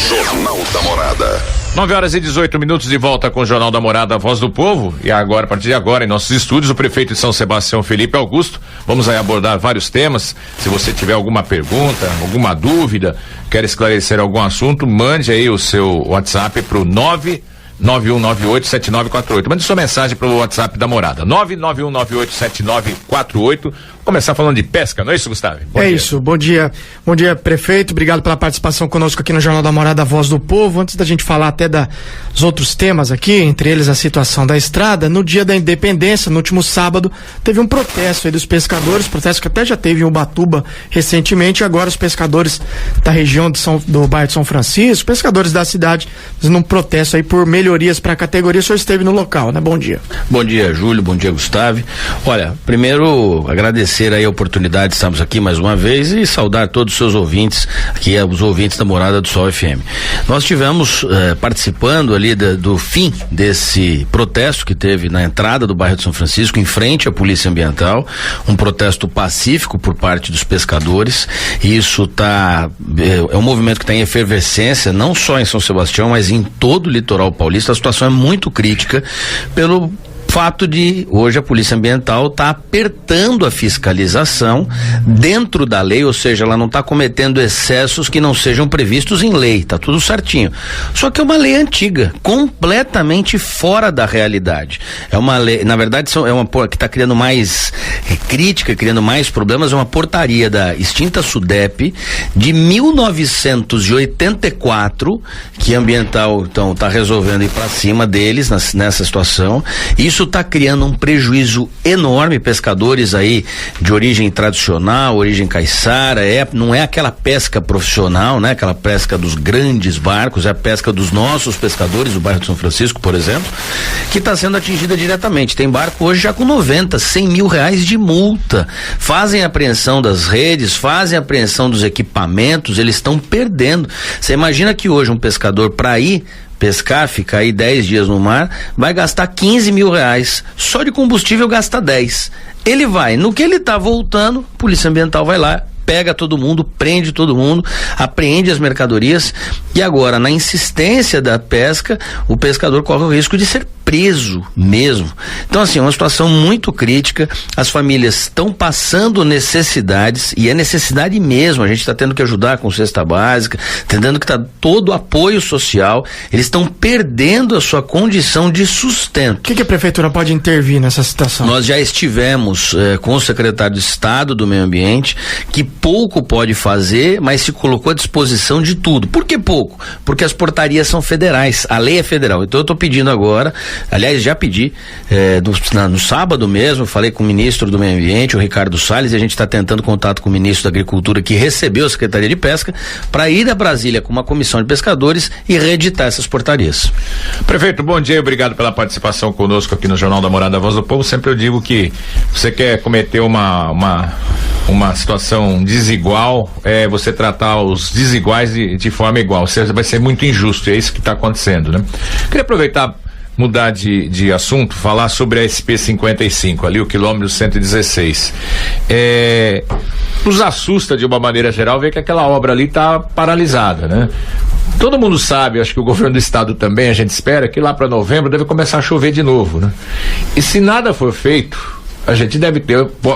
Jornal da Morada. 9h18 de volta com o Jornal da Morada, a Voz do Povo. E agora, a partir de agora, em nossos estúdios, o prefeito de São Sebastião, Felipe Augusto. Vamos aí abordar vários temas. Se você tiver alguma pergunta, alguma dúvida, quer esclarecer algum assunto, mande aí o seu WhatsApp pro 991987948. Mande sua mensagem pro WhatsApp da Morada. 991987948. Começar falando de pesca, não é isso, Gustavo? Bom dia. Isso, bom dia, prefeito, obrigado pela participação conosco aqui no Jornal da Morada, a Voz do Povo. Antes da gente falar até dos outros temas aqui, entre eles a situação da estrada, no dia da independência, no último sábado, teve um protesto aí dos pescadores, protesto que até já teve em Ubatuba recentemente, e agora os pescadores da região do bairro de São Francisco, pescadores da cidade, fazendo um protesto aí por melhorias para a categoria. O senhor esteve no local, né? Bom dia. Bom dia, Júlio, bom dia, Gustavo. Olha, primeiro agradecer aí a oportunidade de estarmos aqui mais uma vez e saudar todos os seus ouvintes, aqui os ouvintes da Morada do Sol FM. Nós tivemos participando ali do fim desse protesto que teve na entrada do bairro de São Francisco, em frente à Polícia Ambiental, um protesto pacífico por parte dos pescadores. Isso é um movimento que está em efervescência, não só em São Sebastião, mas em todo o litoral paulista. A situação é muito crítica pelo fato de hoje a Polícia Ambiental está apertando a fiscalização dentro da lei, ou seja, ela não está cometendo excessos que não sejam previstos em lei, tá tudo certinho. Só que é uma lei antiga, completamente fora da realidade. É uma lei, na verdade, é uma que está criando mais crítica, criando mais problemas, é uma portaria da extinta SUDEP de 1984, que a Ambiental então está resolvendo ir para cima deles nessa situação. Isso está criando um prejuízo enorme, pescadores aí de origem tradicional, origem caiçara, não é aquela pesca profissional, né? Aquela pesca dos grandes barcos, é a pesca dos nossos pescadores do bairro de São Francisco, por exemplo, que está sendo atingida diretamente. Tem barco hoje já com 90, 100 mil reais de multa. Fazem a apreensão das redes, fazem a apreensão dos equipamentos, eles estão perdendo. Você imagina que hoje um pescador para ir pescar, ficar aí 10 dias no mar, vai gastar 15 mil reais. Só de combustível gasta 10. Ele vai, no que ele tá voltando, a Polícia Ambiental vai lá, pega todo mundo, prende todo mundo, apreende as mercadorias, e agora, na insistência da pesca, o pescador corre o risco de ser preso mesmo. Então, assim, é uma situação muito crítica. As famílias estão passando necessidades, e é necessidade mesmo. A gente está tendo que ajudar com cesta básica, entendendo que está todo o apoio social. Eles estão perdendo a sua condição de sustento. O que a prefeitura pode intervir nessa situação? Nós já estivemos com o secretário de Estado do Meio Ambiente, que pouco pode fazer, mas se colocou à disposição de tudo. Por que pouco? Porque as portarias são federais, a lei é federal. Então eu estou pedindo agora, aliás, já pedi no sábado mesmo, falei com o ministro do Meio Ambiente, o Ricardo Salles, e a gente está tentando contato com o ministro da Agricultura, que recebeu a Secretaria de Pesca, para ir a Brasília com uma comissão de pescadores e reeditar essas portarias. Prefeito, bom dia, obrigado pela participação conosco aqui no Jornal da Morada, a Voz do Povo. Sempre eu digo que você quer cometer uma situação desigual, você tratar os desiguais de forma igual. Você vai ser muito injusto, é isso que está acontecendo, né? Queria aproveitar, mudar de assunto, falar sobre a SP-55, ali o quilômetro 116. Nos assusta de uma maneira geral ver que aquela obra ali está paralisada, né? Todo mundo sabe, acho que o governo do estado também, a gente espera que lá para novembro deve começar a chover de novo, né? E se nada for feito, a gente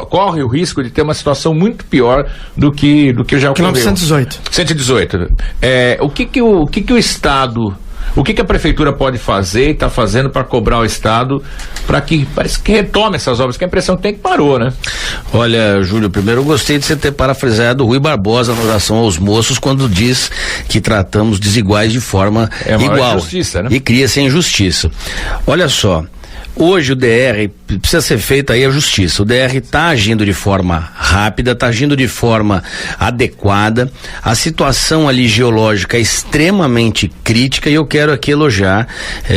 corre o risco de ter uma situação muito pior do que já ocorreu. Quilômetro 118. 118. O que o estado, o que a prefeitura pode fazer e está fazendo para cobrar o estado para que retome essas obras, que a impressão que tem que parou, né? Olha, Júlio, primeiro eu gostei de você ter parafraseado o Rui Barbosa em relação aos moços quando diz que tratamos desiguais de forma igual. Injustiça, né? E cria-se injustiça. Olha só, hoje o DR, precisa ser feita aí a justiça. O DR está agindo de forma rápida, está agindo de forma adequada. A situação ali geológica é extremamente crítica, e eu quero aqui elogiar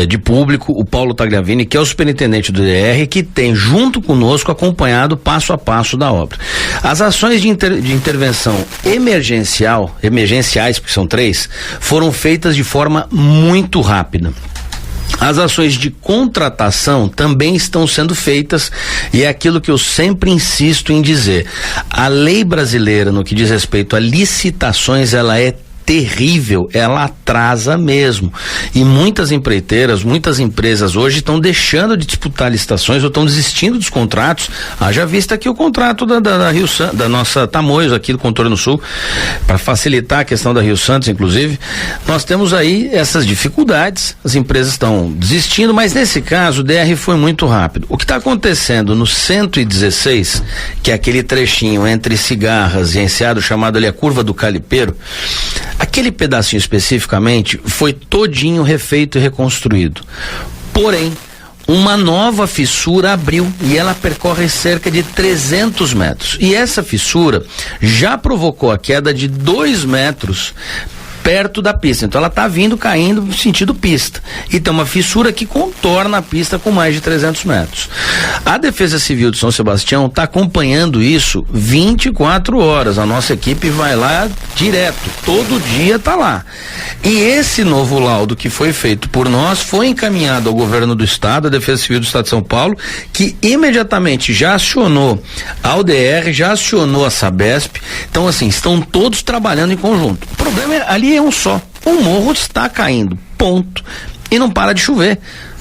de público o Paulo Tagliavini, que é o superintendente do DR, que tem junto conosco acompanhado passo a passo da obra. As ações de intervenção emergenciais, porque são 3, foram feitas de forma muito rápida. As ações de contratação também estão sendo feitas, e é aquilo que eu sempre insisto em dizer: a lei brasileira, no que diz respeito a licitações, ela é terrível, ela atrasa mesmo. E muitas empreiteiras, muitas empresas hoje estão deixando de disputar licitações ou estão desistindo dos contratos. Haja vista aqui o contrato da Rio Santos, da nossa Tamoios aqui do Contorno Sul, para facilitar a questão da Rio Santos, inclusive. Nós temos aí essas dificuldades, as empresas estão desistindo, mas nesse caso o DR foi muito rápido. O que está acontecendo no 116, que é aquele trechinho entre Cigarras e Enseado, chamado ali a Curva do Calipeiro, aquele pedacinho especificamente foi todinho refeito e reconstruído. Porém, uma nova fissura abriu e ela percorre cerca de 300 metros. E essa fissura já provocou a queda de 2 metros perto da pista. Então ela está vindo caindo no sentido pista. E tem uma fissura que contorna a pista com mais de 300 metros. A Defesa Civil de São Sebastião está acompanhando isso 24 horas. A nossa equipe vai lá direto. Todo dia está lá. E esse novo laudo que foi feito por nós foi encaminhado ao governo do estado, a Defesa Civil do estado de São Paulo, que imediatamente já acionou a UDR, já acionou a Sabesp. Então assim, estão todos trabalhando em conjunto. O problema ali é um só. O morro está caindo, ponto. E não para de chover.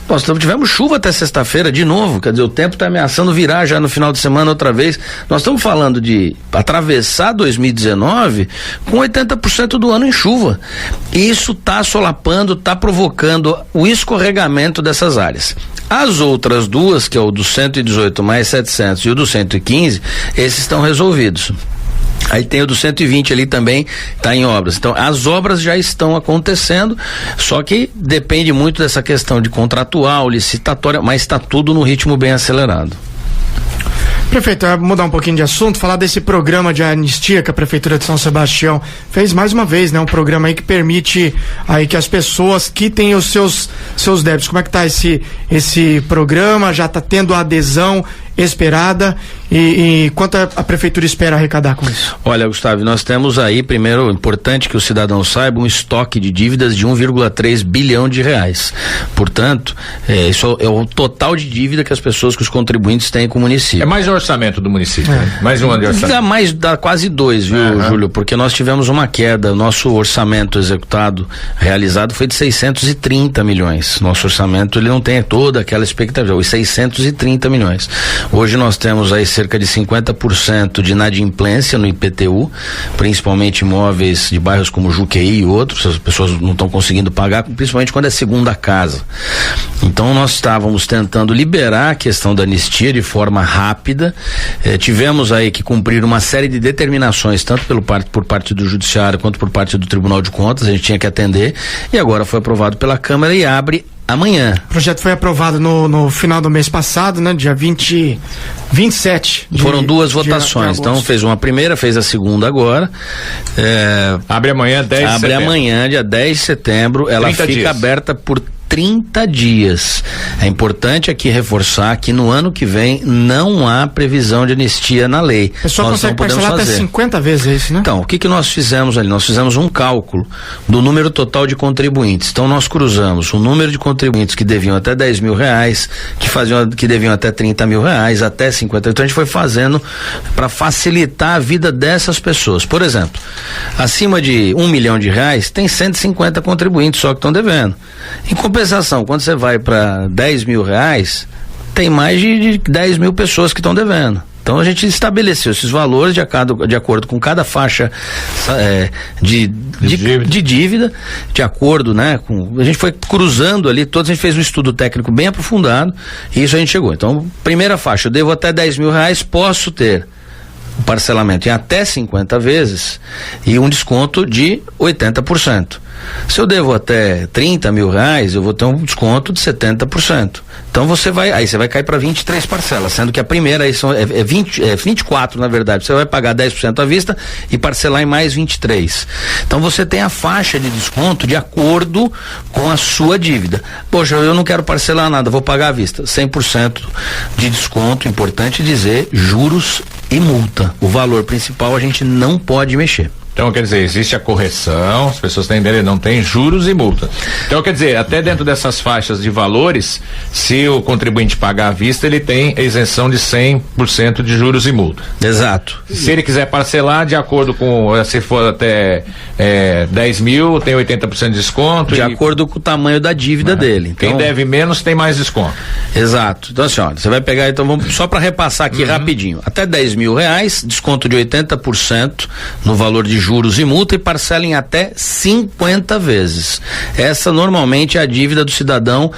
Nós tivemos chuva até sexta-feira de novo, quer dizer, o tempo está ameaçando virar já no final de semana outra vez. Nós estamos falando de atravessar 2019 com 80% do ano em chuva. E isso está solapando, está provocando o escorregamento dessas áreas. As outras duas, que é o do 118 mais 700 e o do 115, esses estão resolvidos. Aí tem o do 120 ali também, está em obras. Então, as obras já estão acontecendo, só que depende muito dessa questão de contratual, licitatória, mas está tudo no ritmo bem acelerado. Prefeito, eu vou mudar um pouquinho de assunto, falar desse programa de anistia que a Prefeitura de São Sebastião fez mais uma vez, né? Um programa aí que permite aí que as pessoas quitem os seus débitos. Como é que tá esse programa? Já está tendo a adesão esperada e quanto a Prefeitura espera arrecadar com isso? Olha, Gustavo, nós temos aí, primeiro, importante que o cidadão saiba, um estoque de dívidas de 1,3 bilhão de reais. Portanto, isso é o total de dívida que as pessoas, que os contribuintes têm com o município. É mais um orçamento do município, né? Mais um ano de orçamento. Dá quase 2, viu, Júlio? Porque nós tivemos uma queda, o nosso orçamento executado, realizado, foi de 630 milhões. Nosso orçamento, ele não tem toda aquela expectativa, os 630 milhões. Hoje nós temos aí cerca de 50% de inadimplência no IPTU, principalmente imóveis de bairros como Juqueí e outros, as pessoas não estão conseguindo pagar, principalmente quando é segunda casa. Então nós estávamos tentando liberar a questão da anistia de forma rápida, tivemos aí que cumprir uma série de determinações, tanto por parte do Judiciário quanto por parte do Tribunal de Contas, a gente tinha que atender, e agora foi aprovado pela Câmara e abre amanhã. O projeto foi aprovado no final do mês passado, né? Dia 27. Foram 2 votações. Então fez uma primeira, fez a segunda agora. Abre amanhã, 10 de setembro. Abre amanhã, dia 10 de setembro. Ela fica aberta por 30 dias. É importante aqui reforçar que no ano que vem não há previsão de anistia na lei. O pessoal consegue parcelar até 50 vezes isso, né? Então, o que nós fizemos ali? Nós fizemos um cálculo do número total de contribuintes. Então, nós cruzamos o número de contribuintes que deviam até 10 mil reais, que deviam até 30 mil reais, até 50. Então, a gente foi fazendo para facilitar a vida dessas pessoas. Por exemplo, acima de 1 milhão de reais, tem 150 contribuintes só que estão devendo. Em compensação, quando você vai para 10 mil reais, tem mais de 10 mil pessoas que estão devendo. Então a gente estabeleceu esses valores de acordo com cada faixa de dívida, de acordo, né? A gente foi cruzando ali, a gente fez um estudo técnico bem aprofundado e isso a gente chegou. Então, primeira faixa, eu devo até 10 mil reais, posso ter o parcelamento em até 50 vezes e um desconto de 80%. Se eu devo até 30 mil reais, eu vou ter um desconto de 70%. Então você vai cair para 23 parcelas, sendo que a primeira aí 24 na verdade. Você vai pagar 10% à vista e parcelar em mais 23. Então você tem a faixa de desconto de acordo com a sua dívida. Poxa, eu não quero parcelar nada, vou pagar à vista. 100% de desconto, importante dizer, juros e multa. O valor principal a gente não pode mexer. Então, quer dizer, existe a correção, as pessoas têm que entender, não tem juros e multa. Então, quer dizer, até dentro dessas faixas de valores, se o contribuinte pagar à vista, ele tem isenção de 100% de juros e multa. Exato. Se ele quiser parcelar, de acordo com, se for até 10 mil, tem 80% de desconto. De acordo com o tamanho da dívida dele. Então, quem deve menos tem mais desconto. Exato. Então, assim, olha, você vai pegar, então vamos só para repassar aqui rapidinho. Até 10 mil reais, desconto de 80% no valor de juros e multa e parcela em até 50 vezes. Essa normalmente é a dívida do cidadão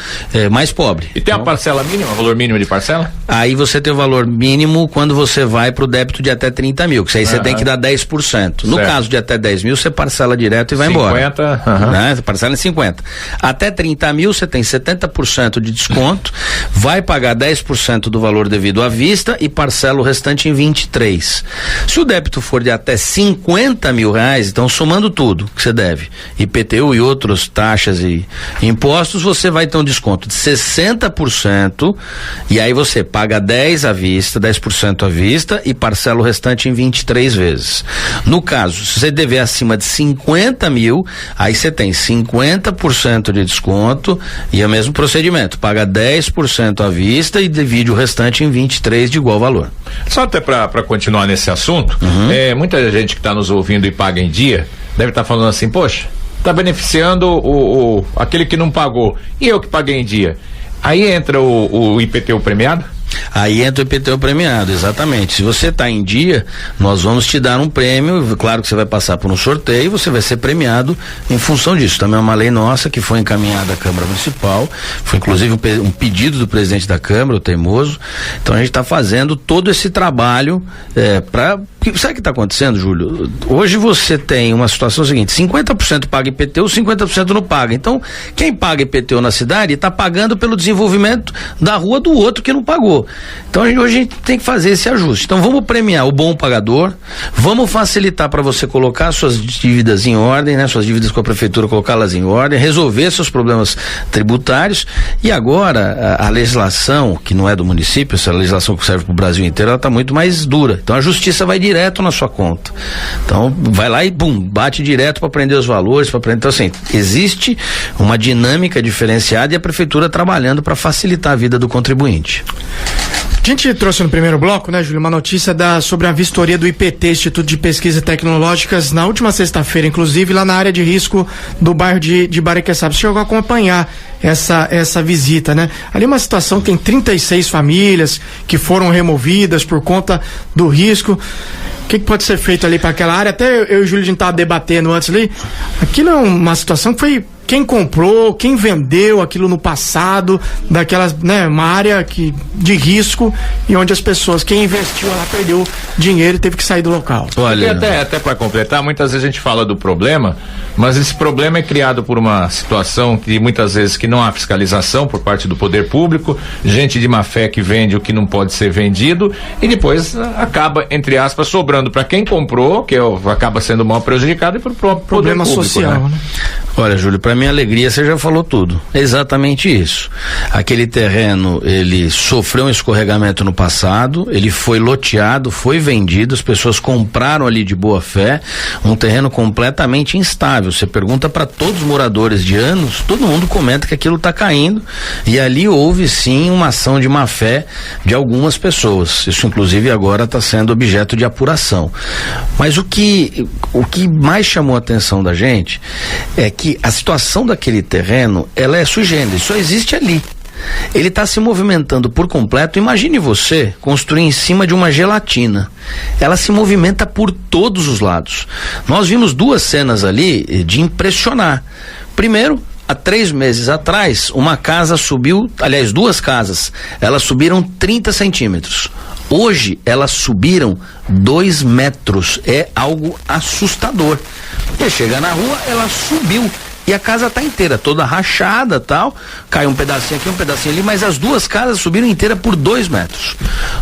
mais pobre. E tem a parcela mínima, o valor mínimo de parcela? Aí você tem o valor mínimo quando você vai pro débito de até 30 mil, que aí você tem que dar 10%. No caso de até 10 mil, você parcela direto e vai 50, embora. Né? Você parcela em 50. Até 30 mil, você tem 70% de desconto, vai pagar 10% do valor devido à vista e parcela o restante em 23. Se o débito for de até 50 mil reais, então somando tudo que você deve, IPTU e outras taxas e impostos, você vai ter um desconto de 60% e aí você paga 10% à vista e parcela o restante em 23 vezes. No caso, se você dever acima de 50 mil, aí você tem 50% de desconto e é o mesmo procedimento, paga 10% à vista e divide o restante em 23 de igual valor. Só até para continuar nesse assunto, muita gente que está nos ouvindo e paga em dia, deve estar falando assim, poxa, está beneficiando aquele que não pagou, e eu que paguei em dia. Aí entra o IPTU premiado? Aí entra o IPTU premiado, exatamente. Se você está em dia, nós vamos te dar um prêmio, claro que você vai passar por um sorteio, você vai ser premiado em função disso. Também é uma lei nossa que foi encaminhada à Câmara Municipal, foi inclusive um pedido do presidente da Câmara, o Teimoso. Então a gente está fazendo todo esse trabalho sabe o que está acontecendo, Júlio? Hoje você tem uma situação seguinte, 50% paga IPTU, 50% não paga. Então, quem paga IPTU na cidade está pagando pelo desenvolvimento da rua do outro que não pagou. Então, hoje a gente tem que fazer esse ajuste. Então, vamos premiar o bom pagador, vamos facilitar para você colocar suas dívidas em ordem, né? Suas dívidas com a prefeitura, colocá-las em ordem, resolver seus problemas tributários. E agora, a legislação, que não é do município, essa legislação que serve para o Brasil inteiro, ela está muito mais dura. Então, a justiça vai direto na sua conta. Então, vai lá e bate direto para prender os valores, então assim, existe uma dinâmica diferenciada e a prefeitura trabalhando para facilitar a vida do contribuinte. A gente trouxe no primeiro bloco, né, Júlio, uma notícia sobre a vistoria do IPT, Instituto de Pesquisas Tecnológicas, na última sexta-feira, inclusive, lá na área de risco do bairro de Bariqueçaba. Você chegou a acompanhar essa visita, né? Ali uma situação que tem 36 famílias que foram removidas por conta do risco. O que pode ser feito ali para aquela área? Até eu e o Júlio, a gente estava debatendo antes ali. Aquilo é uma situação que foi quem comprou, quem vendeu aquilo no passado, daquelas, né, uma área de risco e onde as pessoas, quem investiu lá perdeu dinheiro e teve que sair do local. Olha, até para completar, muitas vezes a gente fala do problema, mas esse problema é criado por uma situação que muitas vezes que não há fiscalização por parte do poder público, gente de má fé que vende o que não pode ser vendido e depois acaba, entre aspas, sobrando para quem comprou, que acaba sendo mal prejudicado, e para o próprio problema poder público, social, né? Olha, Júlio, para minha alegria, você já falou tudo. É exatamente isso. Aquele terreno, ele sofreu um escorregamento no passado, ele foi loteado, foi vendido, as pessoas compraram ali de boa fé, um terreno completamente instável. Você pergunta para todos os moradores de anos, todo mundo comenta que aquilo está caindo, e ali houve sim uma ação de má fé de algumas pessoas. Isso inclusive agora está sendo objeto de apuração. Mas o que mais chamou a atenção da gente é que a situação daquele terreno, ela é sui generis, só existe ali. Ele está se movimentando por completo. Imagine você construir em cima de uma gelatina. Ela se movimenta por todos os lados. Nós vimos duas cenas ali de impressionar. Primeiro, há 3 meses atrás, uma casa subiu, aliás, 2 casas, elas subiram 30 centímetros. Hoje, elas subiram 2 metros. É algo assustador. Você chega na rua, ela subiu. E a casa tá inteira, toda rachada, tal, cai um pedacinho aqui, um pedacinho ali, mas as 2 casas subiram inteira por 2 metros.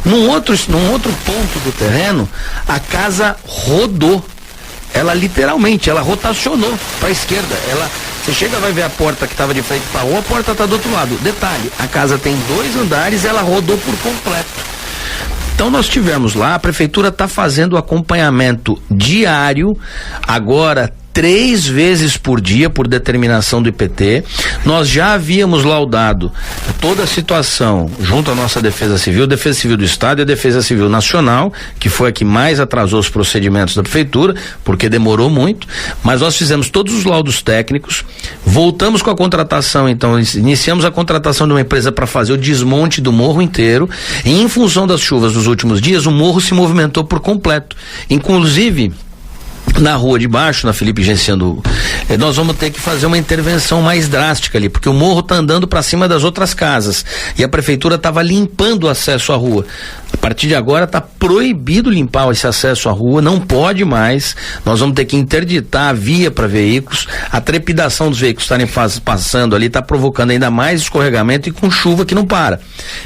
Num outro ponto do terreno, a casa rodou. Ela literalmente, ela rotacionou para a esquerda. Você chega, vai ver a porta que estava de frente para a rua, a porta tá do outro lado. Detalhe, a casa tem 2 andares, ela rodou por completo. Então nós tivemos lá, a prefeitura está fazendo acompanhamento diário, agora 3 vezes por dia, por determinação do IPT. Nós já havíamos laudado toda a situação junto à nossa Defesa Civil do Estado e a Defesa Civil Nacional, que foi a que mais atrasou os procedimentos da prefeitura, porque demorou muito, mas nós fizemos todos os laudos técnicos, voltamos com a contratação, então iniciamos a contratação de uma empresa para fazer o desmonte do morro inteiro, e em função das chuvas dos últimos dias, o morro se movimentou por completo, inclusive na rua de baixo, na Felipe Genciando, nós vamos ter que fazer uma intervenção mais drástica ali, porque o morro está andando para cima das outras casas e a prefeitura estava limpando o acesso à rua. A partir de agora está proibido limpar esse acesso à rua, não pode mais. Nós vamos ter que interditar a via para veículos. A trepidação dos veículos estarem passando ali está provocando ainda mais escorregamento e com chuva que não para.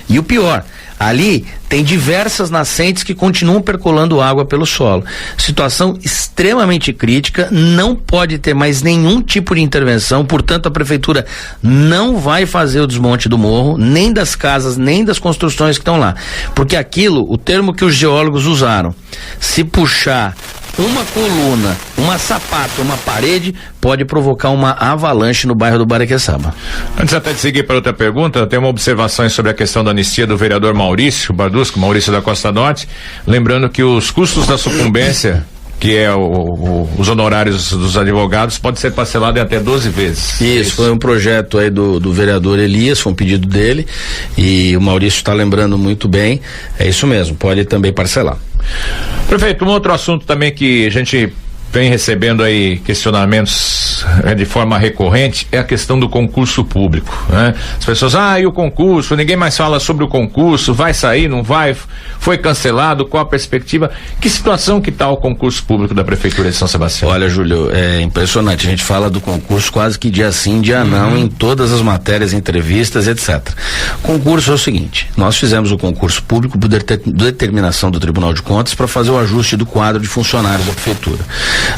E o pior, ali tem diversas nascentes que continuam percolando água pelo solo. Situação extremamente crítica, não pode ter mais nenhum tipo de intervenção, portanto a prefeitura não vai fazer o desmonte do morro, nem das casas, nem das construções que estão lá. Porque aquilo, o termo que os geólogos usaram, se puxar uma coluna, uma sapata, uma parede, pode provocar uma avalanche no bairro do Baraqueçaba. Antes até de seguir para outra pergunta, eu tenho uma observação sobre a questão da anistia do vereador Maurício Bardusco, Maurício da Costa Norte, lembrando que os custos da sucumbência, que é os honorários dos advogados, pode ser parcelado em até 12 vezes. Isso, foi um projeto aí do vereador Elias, foi um pedido dele, e o Maurício está lembrando muito bem, é isso mesmo, pode também parcelar. Prefeito, um outro assunto também que a gente vem recebendo aí questionamentos de forma recorrente é a questão do concurso público, né? As pessoas, e o concurso, ninguém mais fala sobre o concurso, vai sair, não vai, foi cancelado, qual a perspectiva? Que situação que está o concurso público da Prefeitura de São Sebastião? Olha, Júlio, é impressionante, a gente fala do concurso quase que dia sim, dia não, em todas as matérias, entrevistas, etc. Concurso é o seguinte, nós fizemos o concurso público por determinação do Tribunal de Contas para fazer o ajuste do quadro de funcionários da Prefeitura.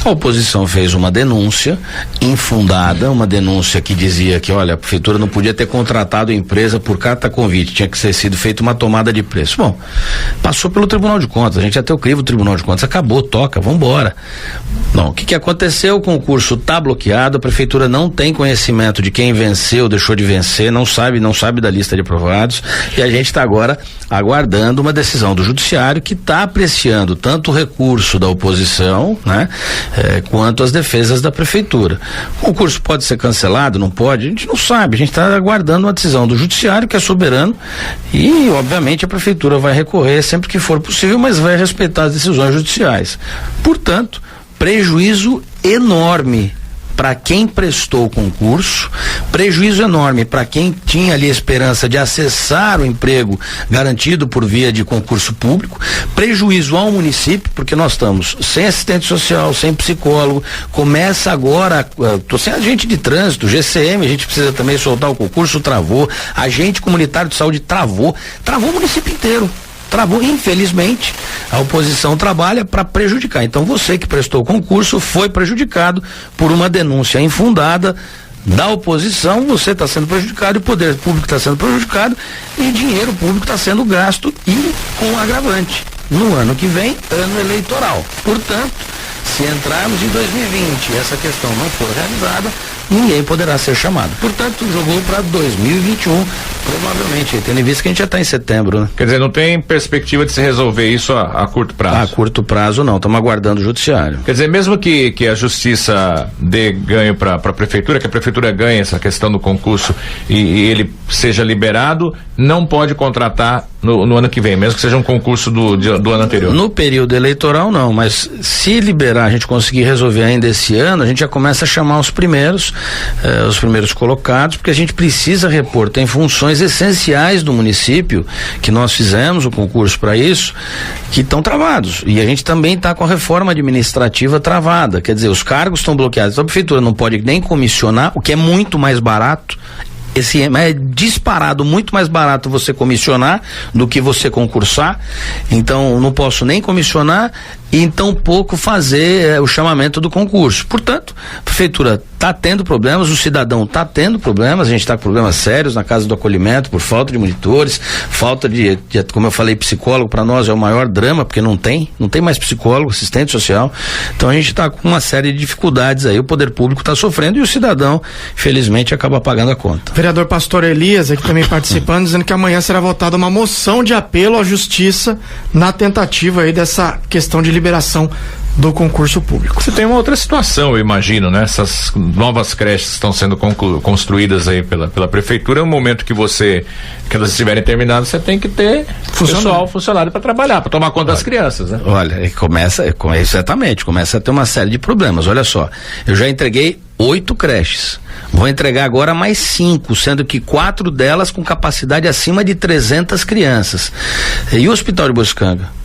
A oposição fez uma denúncia infundada, uma denúncia que dizia que, olha, a prefeitura não podia ter contratado a empresa por carta convite, tinha que ter sido feita uma tomada de preço. Bom, passou pelo Tribunal de Contas, a gente até o crivo do Tribunal de Contas, acabou, toca, vambora. Não, o que aconteceu? O concurso está bloqueado, a prefeitura não tem conhecimento de quem venceu, deixou de vencer, não sabe da lista de aprovados, e a gente está agora aguardando uma decisão do judiciário que está apreciando tanto o recurso da oposição, né, quanto as defesas da prefeitura. O concurso pode ser cancelado, não pode? A gente não sabe, a gente está aguardando uma decisão do judiciário que é soberano e, obviamente, a prefeitura vai recorrer sempre que for possível, mas vai respeitar as decisões judiciais. Portanto, prejuízo enorme para quem prestou o concurso, prejuízo enorme para quem tinha ali a esperança de acessar o emprego garantido por via de concurso público, prejuízo ao município, porque nós estamos sem assistente social, sem psicólogo, começa agora, tô sem agente de trânsito, GCM, a gente precisa também soltar o concurso, travou, agente comunitário de saúde travou o município inteiro. Travou, infelizmente, a oposição trabalha para prejudicar. Então você que prestou o concurso foi prejudicado por uma denúncia infundada da oposição, você está sendo prejudicado, e o poder público está sendo prejudicado, e dinheiro público está sendo gasto, e com agravante. No ano que vem, ano eleitoral. Portanto, se entrarmos em 2020 e essa questão não for realizada, ninguém poderá ser chamado. Portanto, jogou para 2021, provavelmente, tendo em vista que a gente já está em setembro, né? Quer dizer, não tem perspectiva de se resolver isso a curto prazo? A curto prazo não, estamos aguardando o judiciário. Quer dizer, mesmo que a justiça dê ganho para a prefeitura, que a prefeitura ganhe essa questão do concurso e ele seja liberado, não pode contratar no ano que vem, mesmo que seja um concurso do ano anterior? No período eleitoral não, mas se liberar, a gente conseguir resolver ainda esse ano, a gente já começa a chamar os primeiros colocados, porque a gente precisa repor, tem funções essenciais do município, que nós fizemos o concurso para isso, que estão travados, e a gente também está com a reforma administrativa travada, quer dizer, os cargos estão bloqueados, então a prefeitura não pode nem comissionar, o que é muito mais barato. É disparado, muito mais barato você comissionar do que você concursar, então não posso nem comissionar e em tão pouco fazer o chamamento do concurso. Portanto, a prefeitura está tendo problemas, o cidadão está tendo problemas, a gente está com problemas sérios na casa do acolhimento, por falta de monitores, falta de como eu falei, psicólogo para nós é o maior drama, porque não tem mais psicólogo, assistente social, então a gente está com uma série de dificuldades aí, o poder público está sofrendo e o cidadão, infelizmente, acaba pagando a conta. Vereador Pastor Elias, aqui também participando, dizendo que amanhã será votada uma moção de apelo à justiça na tentativa aí dessa questão de liberação do concurso público. Você tem uma outra situação, eu imagino, né? Essas novas creches estão sendo construídas aí pela prefeitura, no momento que elas estiverem terminadas, você tem que ter funcionário para trabalhar, para tomar conta das crianças, né? Olha, começa a ter uma série de problemas. Olha só, eu já entreguei 8 creches. Vou entregar agora mais 5, sendo que 4 delas com capacidade acima de 300 crianças. E o Hospital de Botucanga?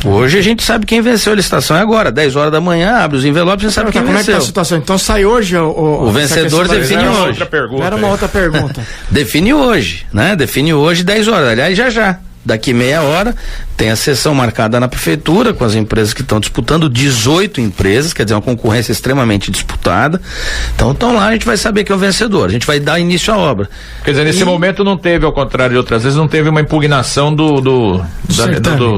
Hoje a gente sabe quem venceu a licitação, é agora, 10 horas da manhã, abre os envelopes e sabe quem venceu. Como é que tá a situação? Então sai hoje o vencedor define hoje. Era uma outra pergunta. Define hoje, né? Define hoje 10 horas, aliás, já. Daqui meia hora tem a sessão marcada na prefeitura com as empresas que estão disputando, 18 empresas, quer dizer, uma concorrência extremamente disputada. Então lá a gente vai saber quem é o vencedor, a gente vai dar início à obra. Quer dizer, nesse momento não teve, ao contrário de outras vezes, não teve uma impugnação do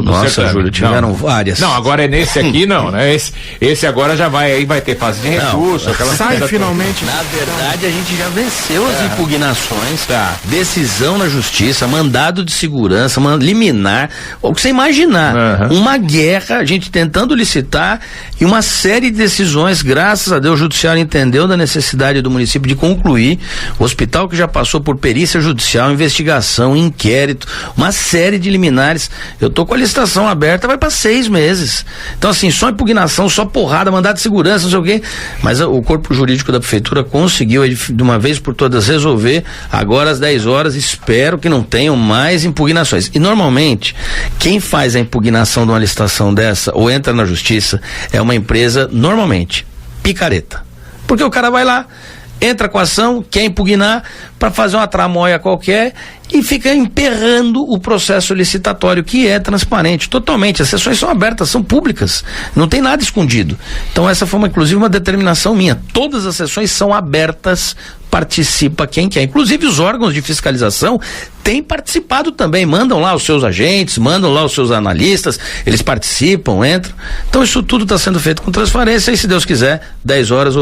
Nossa, Júlio, tiveram várias. Não, agora é nesse aqui não, né? Esse agora já vai ter fase de recurso. Sai finalmente. Na verdade, a gente já venceu as impugnações, decisão na justiça, mandado de segurança, liminar, o que você imaginar, uma guerra, a gente tentando licitar e uma série de decisões, graças a Deus o judiciário entendeu da necessidade do município de concluir, o hospital que já passou por perícia judicial, investigação, inquérito, uma série de liminares, eu tô com a licitação aberta, vai para 6 meses, então assim, só impugnação, só porrada, mandado de segurança, não sei o quê, mas o corpo jurídico da prefeitura conseguiu de uma vez por todas resolver, agora às 10 horas, espero que não tenham mais impugnações. E normalmente, quem faz a impugnação de uma licitação dessa ou entra na justiça é uma empresa, normalmente, picareta. Porque o cara vai lá, entra com a ação, quer impugnar para fazer uma tramóia qualquer e fica emperrando o processo licitatório, que é transparente, totalmente. As sessões são abertas, são públicas, não tem nada escondido. Então essa foi inclusive uma determinação minha. Todas as sessões são abertas, participa quem quer. Inclusive os órgãos de fiscalização têm participado também, mandam lá os seus agentes, mandam lá os seus analistas, eles participam, entram. Então isso tudo está sendo feito com transparência e, se Deus quiser, 10 horas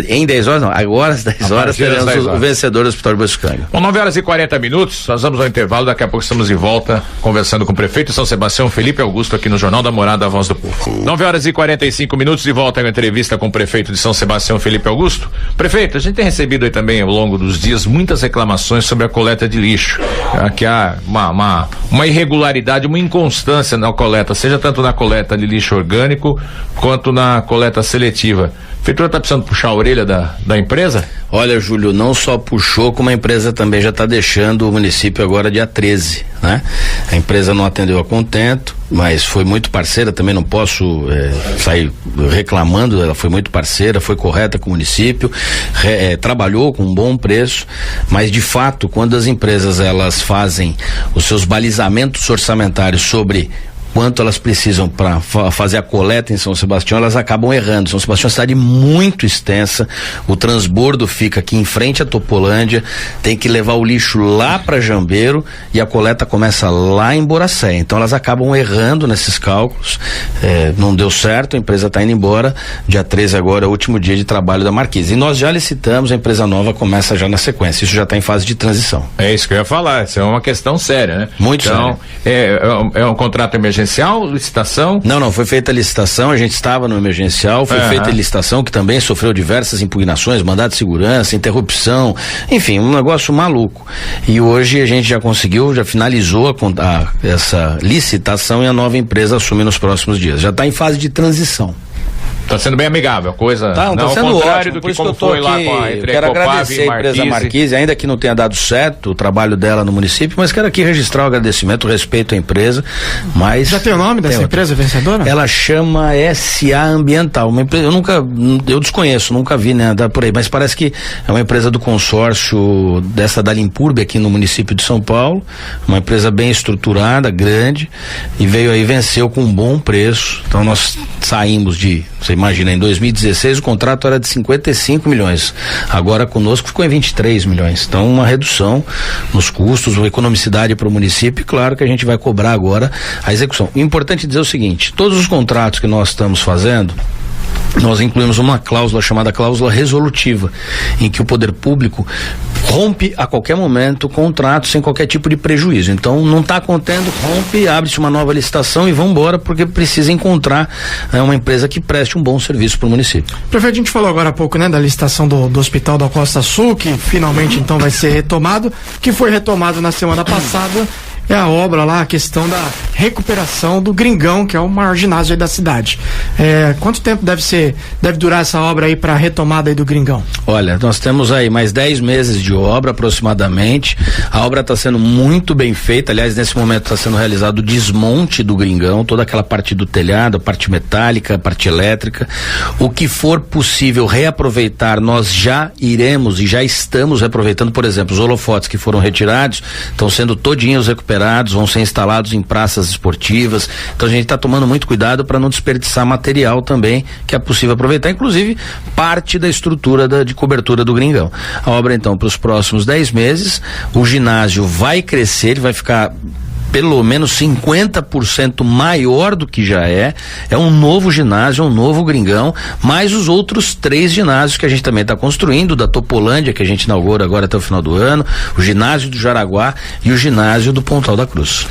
em 10 horas não, agora às 10 horas teremos o vencedor do Hospital de Botucanga. Bom, 9h40, nós vamos ao intervalo, daqui a pouco estamos de volta conversando com o prefeito de São Sebastião, Felipe Augusto, aqui no Jornal da Morada, a Voz do Povo. 9h45, de volta com a entrevista com o prefeito de São Sebastião, Felipe Augusto. Prefeito, a gente tem recebido aí também ao longo dos dias muitas reclamações sobre a coleta de lixo, que há uma irregularidade, uma inconstância na coleta, seja tanto na coleta de lixo orgânico quanto na coleta seletiva. A prefeitura está precisando puxar a orelha da empresa? Olha, Júlio, não só puxou, como a empresa também já está deixando o município agora dia 13, né? A empresa não atendeu a contento, mas foi muito parceira, também não posso sair reclamando, ela foi muito parceira, foi correta com o município, trabalhou com um bom preço, mas de fato, quando as empresas elas fazem os seus balizamentos orçamentários sobre quanto elas precisam para fazer a coleta em São Sebastião, elas acabam errando. São Sebastião é uma cidade muito extensa, o transbordo fica aqui em frente à Topolândia, tem que levar o lixo lá para Jambeiro e a coleta começa lá em Boracé. Então elas acabam errando nesses cálculos, não deu certo, a empresa está indo embora, dia 13 agora é o último dia de trabalho da Marquise. E nós já licitamos, a empresa nova começa já na sequência, isso já está em fase de transição. É isso que eu ia falar, isso é uma questão séria, né? Muito então, séria. É um contrato emergencial, licitação? Não, foi feita a licitação, a gente estava no emergencial, foi feita a licitação que também sofreu diversas impugnações, mandado de segurança, interrupção, enfim, um negócio maluco. E hoje a gente já conseguiu, já finalizou essa licitação e a nova empresa assume nos próximos dias. Já está em fase de transição. Tá sendo bem amigável a coisa. Tá não, sendo ao contrário ótimo, do por que isso como que eu tô foi aqui, lá entre quero a Copave agradecer e a empresa Marquise, ainda que não tenha dado certo o trabalho dela no município, mas quero aqui registrar o agradecimento, o respeito à empresa, mas... Já tem o nome dessa empresa vencedora? Ela chama SA Ambiental, uma empresa, eu desconheço, nunca vi, né, por aí, mas parece que é uma empresa do consórcio dessa da Limpurbe aqui no município de São Paulo, uma empresa bem estruturada, grande, e veio aí, venceu com um bom preço. Então nós saímos você imagina, em 2016 o contrato era de 55 milhões, agora conosco ficou em 23 milhões, então uma redução nos custos, uma economicidade para o município, e claro que a gente vai cobrar agora a execução. O importante é dizer o seguinte: todos os contratos que nós estamos fazendo, nós incluímos uma cláusula chamada cláusula resolutiva, em que o poder público rompe a qualquer momento o contrato sem qualquer tipo de prejuízo. Então não está contendo, rompe, abre-se uma nova licitação e vamos embora, porque precisa encontrar uma empresa que preste um bom serviço para o município. Prefeito, a gente falou agora há pouco, né, da licitação do Hospital da Costa Sul, que finalmente então vai ser retomado, que foi retomado na semana passada. É a obra lá, a questão da recuperação do Gringão, que é o maior ginásio aí da cidade. Quanto tempo deve durar essa obra aí para a retomada aí do Gringão? Olha, nós temos aí mais 10 meses de obra aproximadamente. A obra está sendo muito bem feita. Aliás, nesse momento está sendo realizado o desmonte do Gringão, toda aquela parte do telhado, a parte metálica, a parte elétrica. O que for possível reaproveitar, nós já iremos e já estamos reaproveitando. Por exemplo, os holofotes que foram retirados estão sendo todinhos recuperados, vão ser instalados em praças esportivas. Então a gente está tomando muito cuidado para não desperdiçar material também que é possível aproveitar, inclusive parte da estrutura de cobertura do Gringão. A obra então para os próximos 10 meses, o ginásio vai crescer, ele vai ficar pelo menos 50% maior do que já é um novo ginásio, um novo Gringão, mais os outros 3 ginásios que a gente também está construindo, da Topolândia, que a gente inaugura agora até o final do ano, o ginásio do Jaraguá e o ginásio do Pontal da Cruz.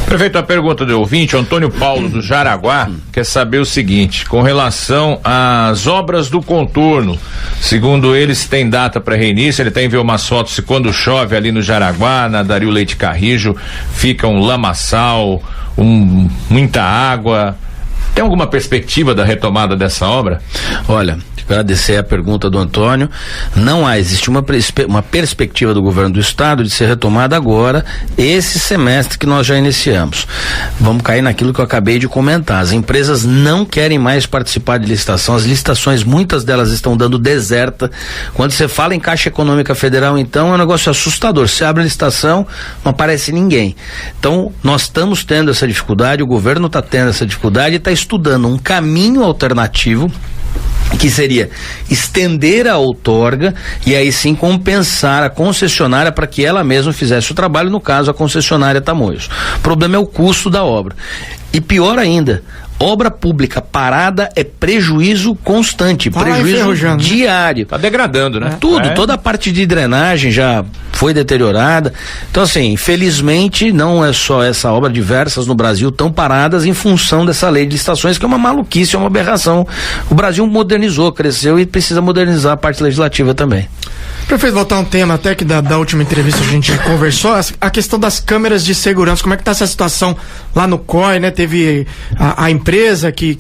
Prefeito, a pergunta do ouvinte, Antônio Paulo do Jaraguá, quer saber o seguinte, com relação às obras do contorno, segundo eles tem data para reinício, ele até enviou umas fotos, se quando chove ali no Jaraguá, na Dario Leite Carrijo, fica um lamaçal, muita água. Tem alguma perspectiva da retomada dessa obra? Olha, agradecer a pergunta do Antônio. Não existe uma perspectiva do governo do estado de ser retomada agora, esse semestre que nós já iniciamos. Vamos cair naquilo que eu acabei de comentar. As empresas não querem mais participar de licitação, as licitações, muitas delas estão dando deserta. Quando você fala em Caixa Econômica Federal, então, é um negócio assustador. Você abre a licitação, não aparece ninguém. Então, nós estamos tendo essa dificuldade, o governo está tendo essa dificuldade e está estudando um caminho alternativo, que seria estender a outorga e aí sim compensar a concessionária para que ela mesma fizesse o trabalho, no caso a concessionária Tamoios. O problema é o custo da obra. E pior ainda, obra pública parada é prejuízo constante, prejuízo diário. Tá degradando, né? Tudo, toda a parte de drenagem já foi deteriorada. Então, assim, infelizmente, não é só essa obra, diversas no Brasil estão paradas em função dessa lei de licitações, que é uma maluquice, é uma aberração. O Brasil modernizou, cresceu e precisa modernizar a parte legislativa também. Prefeito, voltar um tema até que da última entrevista a gente conversou, a questão das câmeras de segurança, como é que está essa situação lá no COI, né? Teve a empresa que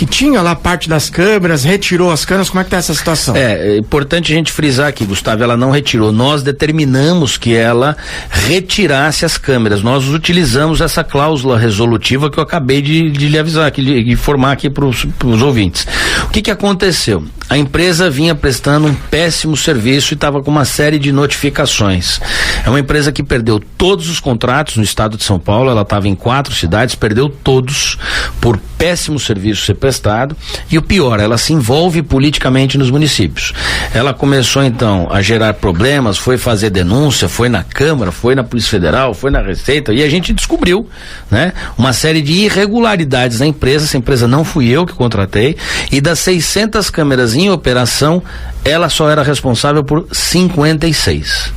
tinha lá parte das câmeras, retirou as câmeras, como é que está essa situação? É importante a gente frisar aqui, Gustavo, ela não retirou, nós determinamos que ela retirasse as câmeras, nós utilizamos essa cláusula resolutiva que eu acabei de lhe avisar, de informar aqui para os ouvintes. O que aconteceu? A empresa vinha prestando um péssimo serviço e estava com uma série de notificações. É uma empresa que perdeu todos os contratos no estado de São Paulo, ela estava em 4 cidades, perdeu todos por péssimo serviço ser prestado, e o pior, ela se envolve politicamente nos municípios. Ela começou então a gerar problemas, foi fazer denúncia, foi na Câmara, foi na Polícia Federal, foi na Receita, e a gente descobriu, né, uma série de irregularidades na empresa. Essa empresa não fui eu que contratei, e das 600 câmeras em operação, ela só era responsável por 56.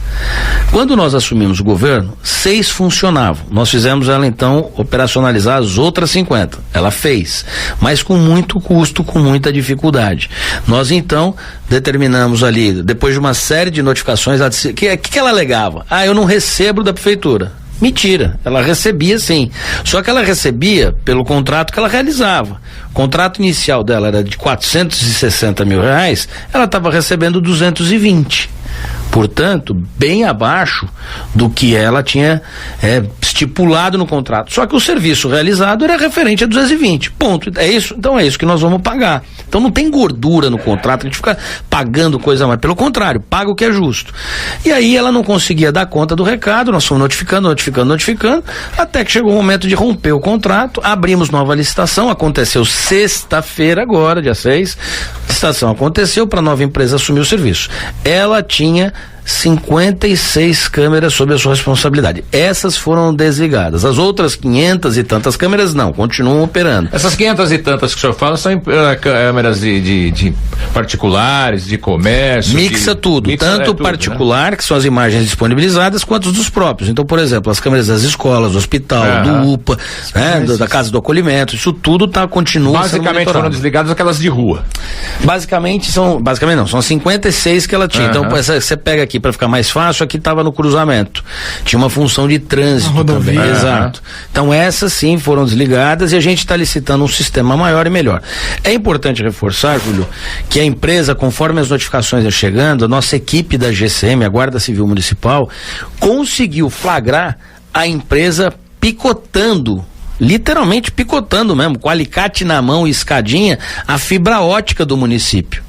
Quando nós assumimos o governo, 6 funcionavam. Nós fizemos ela então operacionalizar as outras 50. Ela fez, mas com muito custo, com muita dificuldade. Nós então determinamos ali, depois de uma série de notificações, o que ela alegava? Eu não recebo da prefeitura. Mentira, ela recebia sim, só que ela recebia pelo contrato que ela realizava. O contrato inicial dela era de R$460 mil, ela estava recebendo 220. Portanto, bem abaixo do que ela tinha estipulado no contrato. Só que o serviço realizado era referente a 220. Ponto. É isso? Então é isso que nós vamos pagar. Então não tem gordura no contrato, a gente fica pagando coisa mais. Pelo contrário, paga o que é justo. E aí ela não conseguia dar conta do recado, nós fomos notificando, até que chegou o momento de romper o contrato, abrimos nova licitação, aconteceu sexta-feira agora, dia 6, licitação aconteceu para a nova empresa assumir o serviço. Ela tinha 56 câmeras sob a sua responsabilidade. Essas foram desligadas. As outras 500 e tantas câmeras não, continuam operando. Essas 500 e tantas que o senhor fala são câmeras de particulares, de comércio. Mixa tudo, tanto particular, né? Que são as imagens disponibilizadas, quanto dos próprios. Então, por exemplo, as câmeras das escolas, do hospital, do UPA, né, da casa do acolhimento, isso tudo continua. Basicamente foram desligadas aquelas de rua. Basicamente não, são 56 que ela tinha. Então, você pega aqui para ficar mais fácil, aqui estava no cruzamento. Tinha uma função de trânsito também. Exato. Então essas sim foram desligadas e a gente está licitando um sistema maior e melhor. É importante reforçar, Júlio, que a empresa, conforme as notificações iam chegando, a nossa equipe da GCM, a Guarda Civil Municipal, conseguiu flagrar a empresa picotando, literalmente picotando mesmo, com alicate na mão e escadinha, a fibra ótica do município.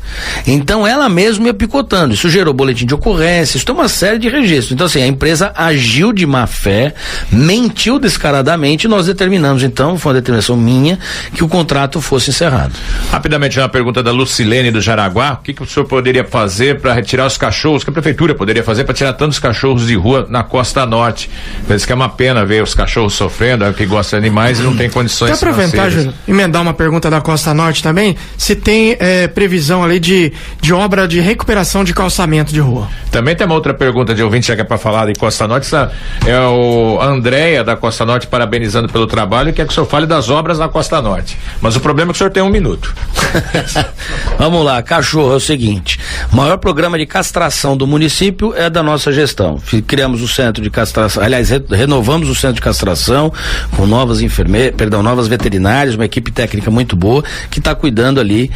Então ela mesma ia picotando, isso gerou boletim de ocorrência, isso tem uma série de registros. Então assim, a empresa agiu de má fé, mentiu descaradamente e nós determinamos, então, foi uma determinação minha, que o contrato fosse encerrado. Rapidamente, uma pergunta da Lucilene do Jaraguá: o que o senhor poderia fazer para retirar os cachorros, que a prefeitura poderia fazer para tirar tantos cachorros de rua na Costa Norte? Parece que é uma pena ver os cachorros sofrendo, é que gostam de animais e não tem condições financeiras. Quer aproveitar, Júlio, emendar uma pergunta da Costa Norte também, se tem previsão ali de obra de recuperação de calçamento de rua. Também tem uma outra pergunta de ouvinte, já que é para falar de Costa Norte, é o Andréia da Costa Norte parabenizando pelo trabalho e quer que o senhor fale das obras na Costa Norte. Mas o problema é que o senhor tem 1 minuto. Vamos lá, cachorro, é o seguinte: o maior programa de castração do município é da nossa gestão. Criamos o centro de castração, aliás, renovamos o centro de castração com novas veterinárias, uma equipe técnica muito boa que está cuidando ali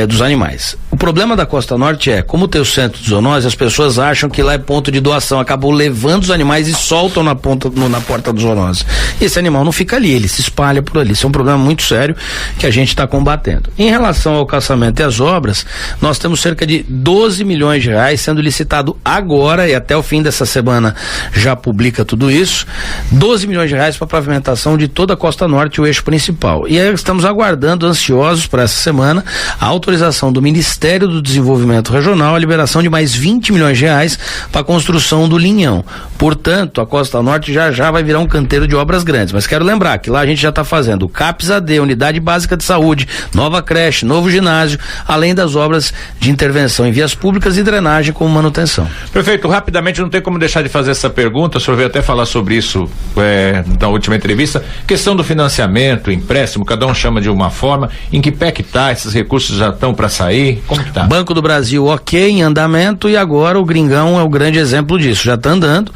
dos animais. O problema da Costa Norte é, como tem o centro de zoonose, as pessoas acham que lá é ponto de doação, acabam levando os animais e soltam na porta do zoonose. Esse animal não fica ali, ele se espalha por ali. Isso é um problema muito sério que a gente está combatendo. Em relação ao caçamento e às obras, nós temos cerca de 12 milhões de reais sendo licitado agora, e até o fim dessa semana já publica tudo isso, 12 milhões de reais para pavimentação de toda a Costa Norte, o eixo principal. E aí estamos aguardando, ansiosos para essa semana, a autorização do Ministério do Desenvolvimento Regional, a liberação de mais 20 milhões de reais para a construção do linhão. Portanto, a Costa Norte já vai virar um canteiro de obras grandes. Mas quero lembrar que lá a gente já está fazendo o CAPS AD, Unidade Básica de Saúde, nova creche, novo ginásio, além das obras de intervenção em vias públicas e drenagem como manutenção. Prefeito, rapidamente, não tem como deixar de fazer essa pergunta, o senhor veio até falar sobre isso na última entrevista, questão do financiamento, empréstimo, cada um chama de uma forma, em que pé que está, esses recursos já estão para sair? Como que tá? Banco do Brasil, ok, em andamento, e agora o Gringão é o grande exemplo disso, já está andando,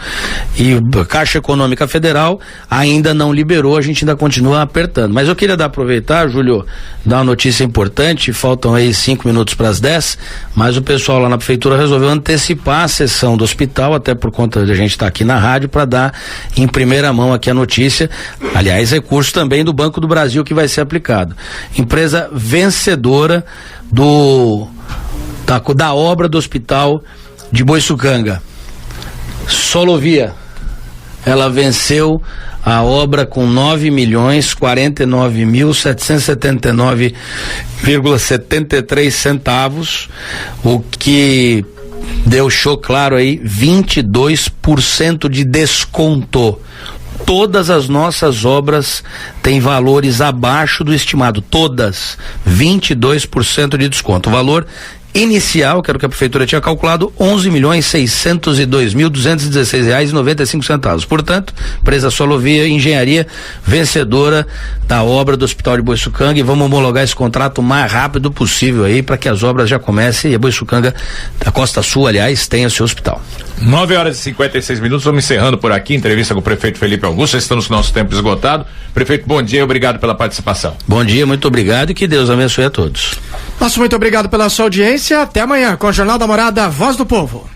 e a Caixa Econômica Federal ainda não liberou, a gente ainda continua apertando. Mas eu queria aproveitar, Júlio, dar uma notícia importante, faltam aí 5 minutos para as 10, mas o pessoal lá na prefeitura resolveu antecipar a sessão do hospital, até por conta de a gente estar aqui na rádio, para dar em primeira mão aqui a notícia, aliás, recurso também do Banco do Brasil que vai ser aplicado. Empresa vencedora da obra do hospital de Boiçucanga, Solovia. Ela venceu a obra com 9.049.779,73 centavos, o que deixou claro aí 22% de desconto. Todas as nossas obras têm valores abaixo do estimado, todas, 22% de desconto, valor inicial, que era o que a prefeitura tinha calculado, R$11.602.216,95. Portanto, empresa Solovia Engenharia, vencedora da obra do Hospital de Boiçucanga, e vamos homologar esse contrato o mais rápido possível aí, para que as obras já comecem e a Boiçucanga, a Costa Sul, aliás, tenha seu hospital. 9h56, vamos encerrando por aqui, entrevista com o prefeito Felipe Augusto, estamos com o nosso tempo esgotado. Prefeito, bom dia e obrigado pela participação. Bom dia, muito obrigado e que Deus abençoe a todos. Nosso muito obrigado pela sua audiência, até amanhã com o Jornal da Morada, Voz do Povo.